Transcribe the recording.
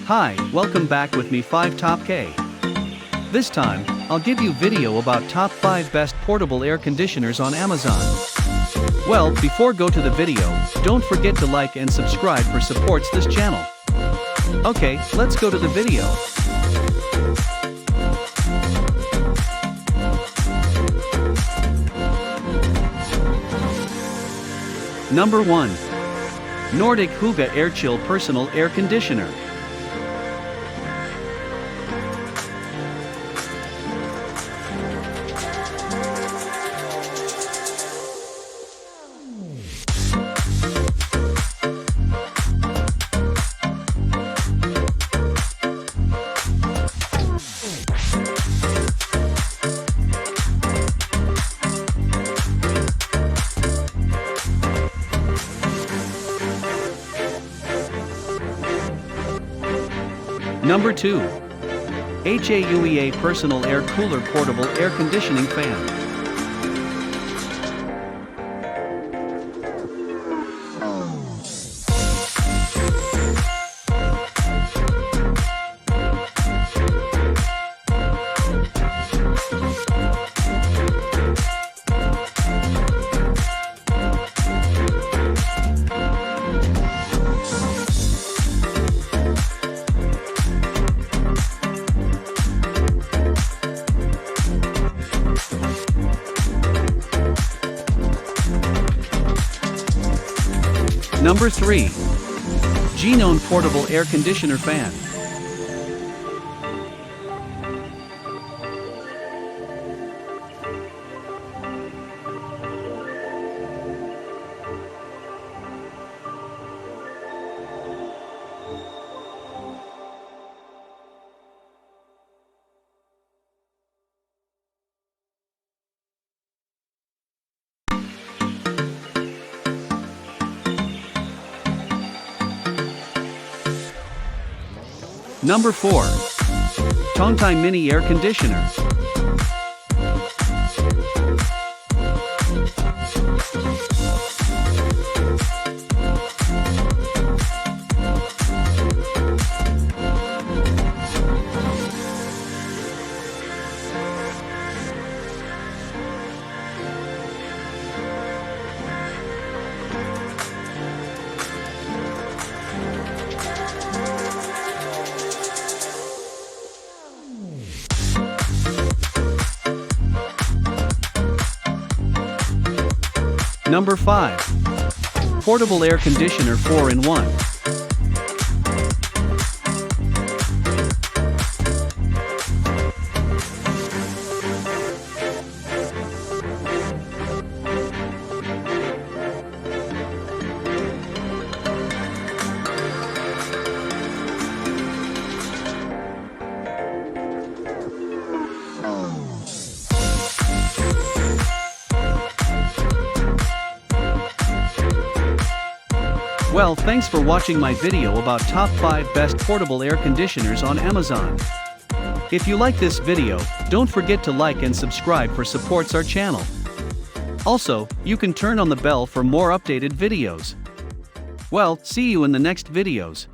Hi, welcome back with me 5 Top K. This time, I'll give you video about top 5 best portable air conditioners on Amazon. Well, before go to the video, don't forget to like and subscribe for supports this channel. Okay, let's go to the video. Number 1. Nordic HAUEA AirChill Personal Air Conditioner. Number 2. HAUEA Personal Air Cooler Portable Air Conditioning Fan. Number 3. Jeenone Portable Air Conditioner Fan. Number 4. Tongtai Mini Air Conditioner. Number 5. Portable Air Conditioner 4-in-1. Well, thanks for watching my video about top 5 best portable air conditioners on Amazon. If you like this video, don't forget to like and subscribe for supports our channel. Also, you can turn on the bell for more updated videos. Well, see you in the next videos.